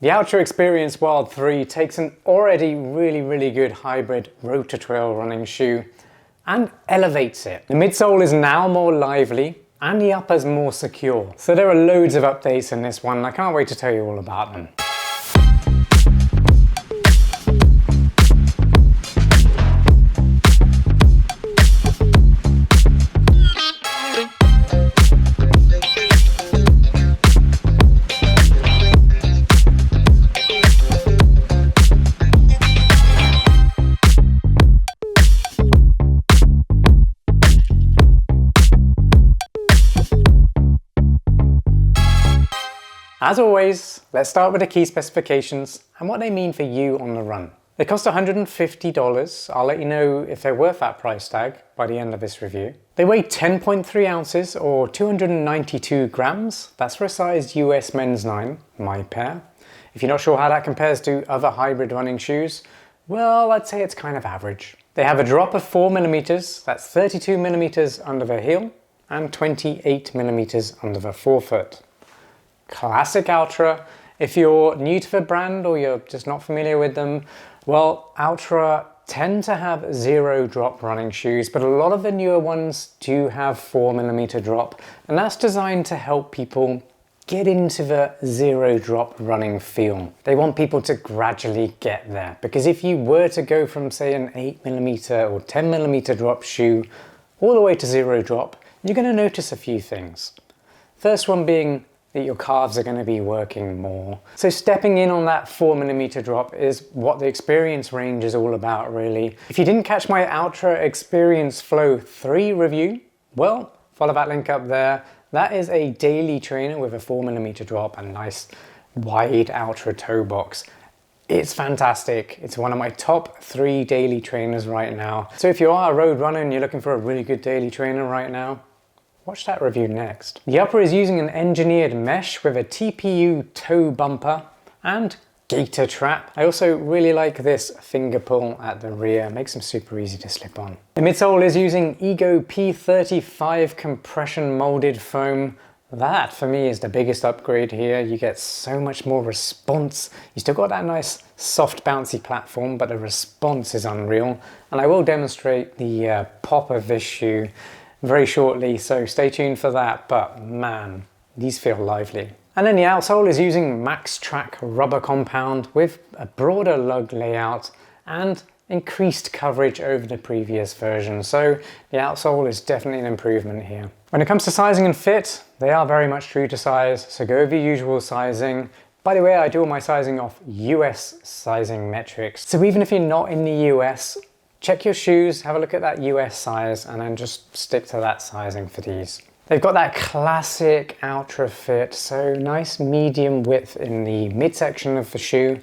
The Altra Experience Wild 3 takes an already really good hybrid road to trail running shoe and elevates it. The midsole is now more lively and the upper's more secure. So there are loads of updates in this one and I can't wait to tell you all about them. As always, let's start with the key specifications and what they mean for you on the run. They cost $150. I'll let you know if they're worth that price tag by the end of this review. They weigh 10.3 ounces or 292 grams. That's for a size US men's 9, my pair. If you're not sure how that compares to other hybrid running shoes, well, I'd say it's kind of average. They have a drop of 4mm, that's 32mm under the heel and 28mm under the forefoot. Classic Altra. If you're new to the brand or you're just not familiar with them, well, Altra tend to have zero drop running shoes, but a lot of the newer ones do have 4mm drop, and that's designed to help people get into the zero drop running feel. They want people to gradually get there, because if you were to go from say an 8mm or 10mm drop shoe all the way to zero drop, you're going to notice a few things. First one being that your calves are going to be working more. So stepping in on that 4mm drop is what the Experience range is all about, really. If you didn't catch my Altra Experience Flow 3 review, well, follow that link up there. That is a daily trainer with a 4mm drop and nice wide Altra toe box. It's fantastic. It's one of my top 3 daily trainers right now. So if you are a road runner and you're looking for a really good daily trainer right now, watch that review next. The upper is using an engineered mesh with a TPU toe bumper and gaiter trap. I also really like this finger pull at the rear, it makes them super easy to slip on. The midsole is using EGO P35 compression molded foam. That for me is the biggest upgrade here. You get so much more response. You still got that nice soft bouncy platform, but the response is unreal. And I will demonstrate the pop of this shoe very shortly, so stay tuned for that, but man, these feel lively. And then the outsole is using MaxTrac rubber compound with a broader lug layout and increased coverage over the previous version, so the outsole is definitely an improvement here. When it comes to sizing and fit, they are very much true to size, so go with your usual sizing. By the way, I do all my sizing off US sizing metrics, so even if you're not in the US, check your shoes, have a look at that US size, and then just stick to that sizing for these. They've got that classic Altra fit, so nice medium width in the midsection of the shoe,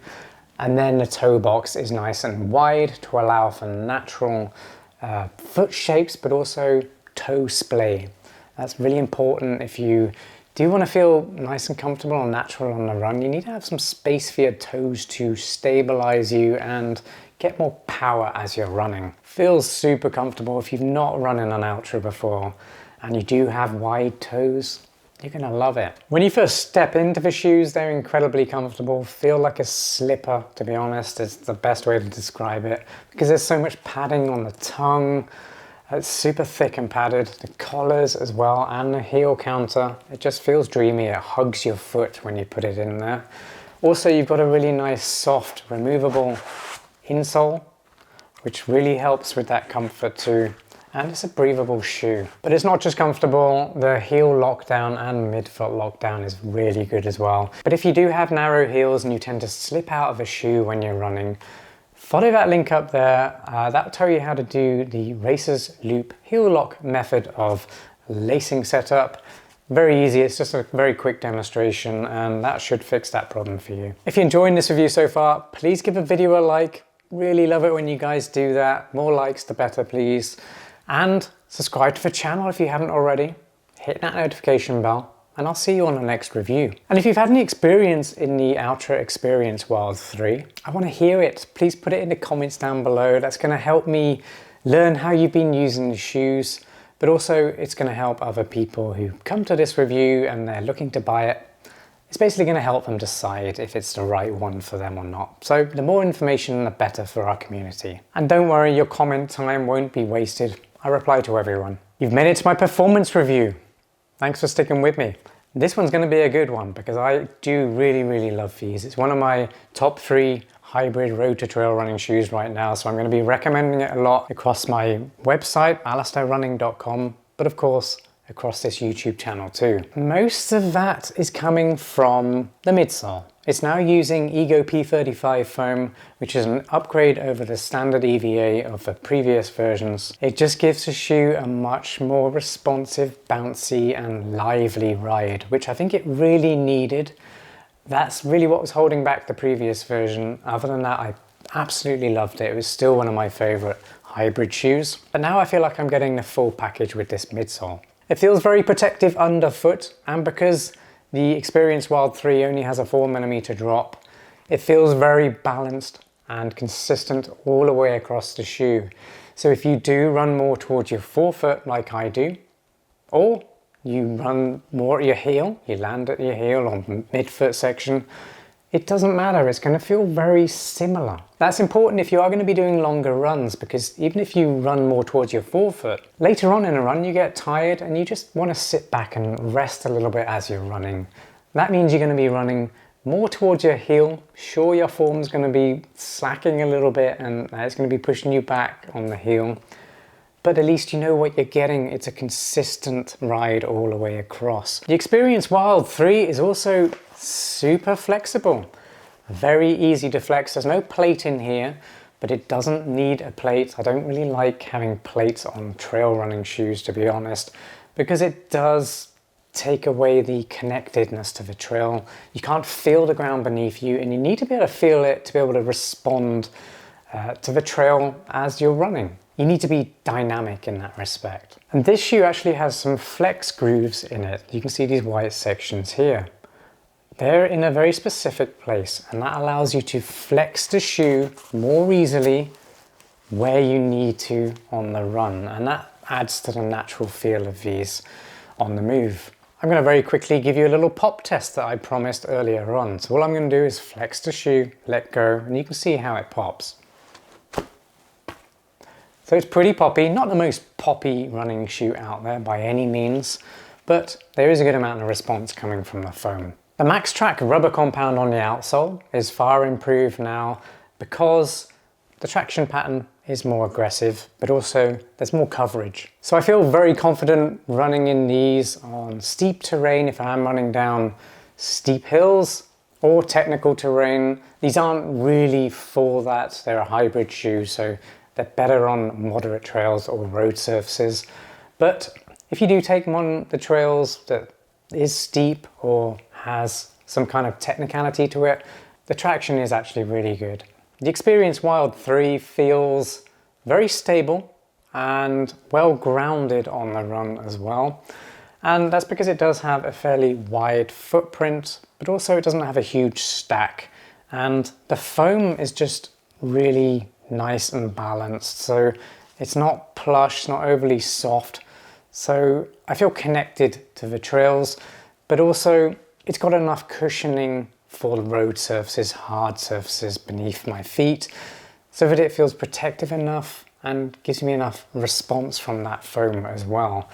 and then the toe box is nice and wide to allow for natural foot shapes, but also toe splay. That's really important. If you do want to feel nice and comfortable and natural on the run, you need to have some space for your toes to stabilize you and get more power as you're running. Feels super comfortable. If you've not run in an Altra before and you do have wide toes, you're gonna love it. When you first step into the shoes, they're incredibly comfortable, feel like a slipper, to be honest. It's the best way to describe it, because there's so much padding on the tongue. It's super thick and padded. The collars as well, and the heel counter. It just feels dreamy. It hugs your foot when you put it in there. Also, you've got a really nice, soft, removable insole, which really helps with that comfort too. And it's a breathable shoe. But it's not just comfortable, the heel lockdown and midfoot lockdown is really good as well. But if you do have narrow heels and you tend to slip out of a shoe when you're running, follow that link up there. That'll tell you how to do the Racer's Loop heel lock method of lacing setup. Very easy, it's just a very quick demonstration, and that should fix that problem for you. If you're enjoying this review so far, please give the video a like. Really love it when you guys do that. More likes the better, please. And subscribe to the channel if you haven't already. Hit that notification bell, and I'll see you on the next review. And if you've had any experience in the Altra Experience Wild 3, I want to hear it. Please put it in the comments down below. That's going to help me learn how you've been using the shoes, but also it's going to help other people who come to this review and they're looking to buy it. It's basically going to help them decide if it's the right one for them or not. So the more information, the better for our community. And don't worry, your comment time won't be wasted. I reply to everyone. You've made it to my performance review. Thanks for sticking with me. This one's going to be a good one because I do really love these. It's one of my top 3 hybrid road to trail running shoes right now, so I'm going to be recommending it a lot across my website, alastairrunning.com, but of course across this YouTube channel too. Most of that is coming from the midsole. It's now using EGO P35 foam, which is an upgrade over the standard EVA of the previous versions. It just gives the shoe a much more responsive, bouncy and lively ride, which I think it really needed. That's really what was holding back the previous version. Other than that, I absolutely loved it. It was still one of my favorite hybrid shoes. But now I feel like I'm getting the full package with this midsole. It feels very protective underfoot, and because the Experience Wild 3 only has a 4mm drop, it feels very balanced and consistent all the way across the shoe. So if you do run more towards your forefoot like I do, or you run more at your heel, you land at your heel or midfoot section, it doesn't matter, it's going to feel very similar. That's important if you are going to be doing longer runs, because even if you run more towards your forefoot, later on in a run you get tired and you just want to sit back and rest a little bit as you're running. That means you're going to be running more towards your heel. Sure, your form's going to be slacking a little bit and it's going to be pushing you back on the heel, but at least you know what you're getting. It's a consistent ride all the way across. The Experience Wild 3 is also super flexible. Very easy to flex. There's no plate in here, but it doesn't need a plate. I don't really like having plates on trail running shoes, to be honest, because it does take away the connectedness to the trail. You can't feel the ground beneath you, and you need to be able to feel it to be able to respond to the trail as you're running. You need to be dynamic in that respect. And this shoe actually has some flex grooves in it. You can see these white sections here. They're in a very specific place, and that allows you to flex the shoe more easily where you need to on the run, and that adds to the natural feel of these on the move. I'm going to very quickly give you a little pop test that I promised earlier on. So all I'm going to do is flex the shoe, let go, and you can see how it pops. So it's pretty poppy, not the most poppy running shoe out there by any means, but there is a good amount of response coming from the foam. The MaxTrac rubber compound on the outsole is far improved now because the traction pattern is more aggressive, but also there's more coverage. So I feel very confident running in these on steep terrain if I'm running down steep hills or technical terrain. These aren't really for that. They're a hybrid shoe, so they're better on moderate trails or road surfaces. But if you do take them on the trails that is steep or has some kind of technicality to it, the traction is actually really good. The Experience Wild 3 feels very stable and well grounded on the run as well. And that's because it does have a fairly wide footprint, but also it doesn't have a huge stack. And the foam is just really nice and balanced. So it's not plush, not overly soft. So I feel connected to the trails, but also it's got enough cushioning for the road surfaces, hard surfaces beneath my feet, so that it feels protective enough and gives me enough response from that foam as well.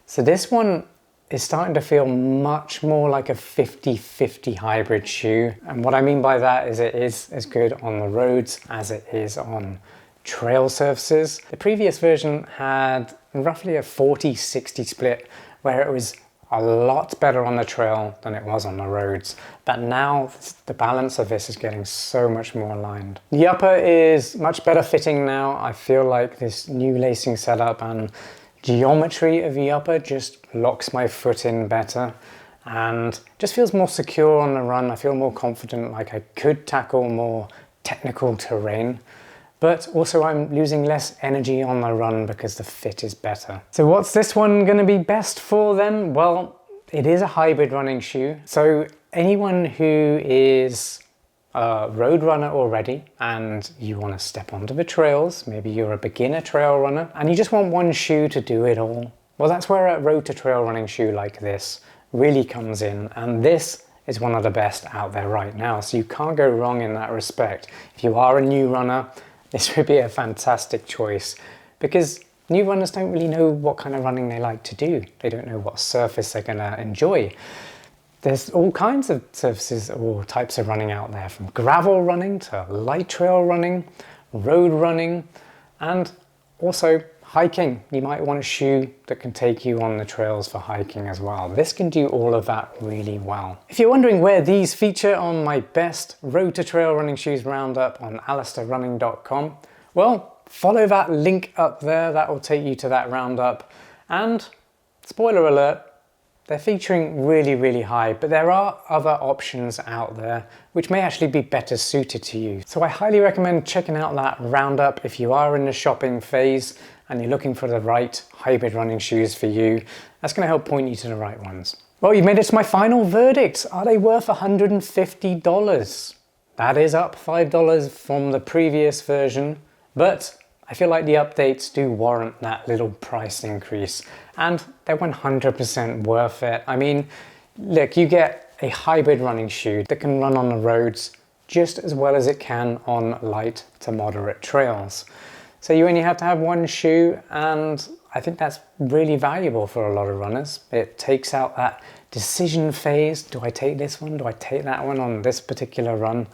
So this one is starting to feel much more like a 50-50 hybrid shoe. And what I mean by that is it is as good on the roads as it is on trail surfaces. The previous version had roughly a 40-60 split, where it was a lot better on the trail than it was on the roads. But now the balance of this is getting so much more aligned. The upper is much better fitting now. I feel like this new lacing setup and geometry of the upper just locks my foot in better and just feels more secure on the run. I feel more confident, like I could tackle more technical terrain. But also I'm losing less energy on the run because the fit is better. So what's this one going to be best for then? Well, it is a hybrid running shoe. So anyone who is a road runner already and you want to step onto the trails, maybe you're a beginner trail runner and you just want one shoe to do it all, well, that's where a road to trail running shoe like this really comes in. And this is one of the best out there right now. So you can't go wrong in that respect. If you are a new runner, this would be a fantastic choice because new runners don't really know what kind of running they like to do. They don't know what surface they're gonna enjoy. There's all kinds of surfaces or types of running out there, from gravel running to light trail running, road running, and also hiking. You might want a shoe that can take you on the trails for hiking as well. This can do all of that really well. If you're wondering where these feature on my best road to trail running shoes roundup on alastairrunning.com, well, follow that link up there. That will take you to that roundup. And spoiler alert, they're featuring really high, but there are other options out there which may actually be better suited to you. So I highly recommend checking out that roundup if you are in the shopping phase and you're looking for the right hybrid running shoes for you. That's going to help point you to the right ones. Well, you've made it to my final verdict. Are they worth $150? That is up $5 from the previous version, but I feel like the updates do warrant that little price increase, and they're 100% worth it. I mean, look, you get a hybrid running shoe that can run on the roads just as well as it can on light to moderate trails. So you only have to have one shoe, and I think that's really valuable for a lot of runners. It takes out that decision phase. Do I take this one? Do I take that one on this particular run?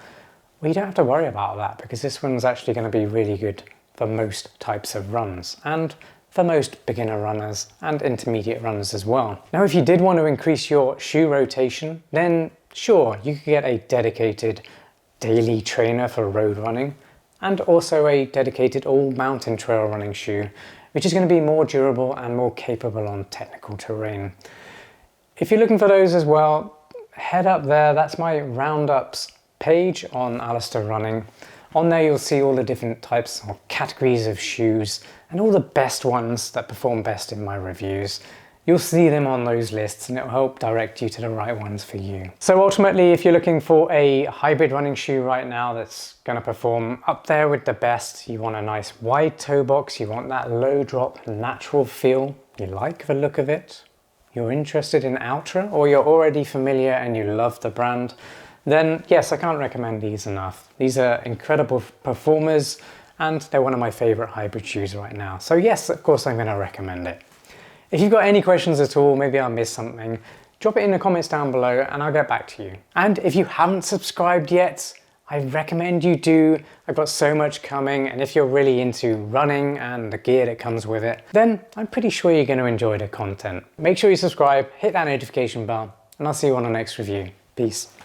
Well, you don't have to worry about that because this one's actually going to be really good for most types of runs and for most beginner runners and intermediate runners as well. Now, if you did want to increase your shoe rotation, then sure, you could get a dedicated daily trainer for road running and also a dedicated all mountain trail running shoe, which is going to be more durable and more capable on technical terrain. If you're looking for those as well, head up there. That's my roundups page on Alastair Running. On there you'll see all the different types or categories of shoes and all the best ones that perform best in my reviews. You'll see them on those lists and it'll help direct you to the right ones for you. So ultimately, if you're looking for a hybrid running shoe right now that's going to perform up there with the best, you want a nice wide toe box, you want that low drop natural feel, you like the look of it, you're interested in Altra, or you're already familiar and you love the brand, then yes, I can't recommend these enough. These are incredible performers and they're one of my favorite hybrid shoes right now. So yes, of course I'm going to recommend it. If you've got any questions at all, maybe I missed something, drop it in the comments down below and I'll get back to you. And if you haven't subscribed yet, I recommend you do. I've got so much coming, and if you're really into running and the gear that comes with it, then I'm pretty sure you're going to enjoy the content. Make sure you subscribe, hit that notification bell, and I'll see you on the next review. Peace.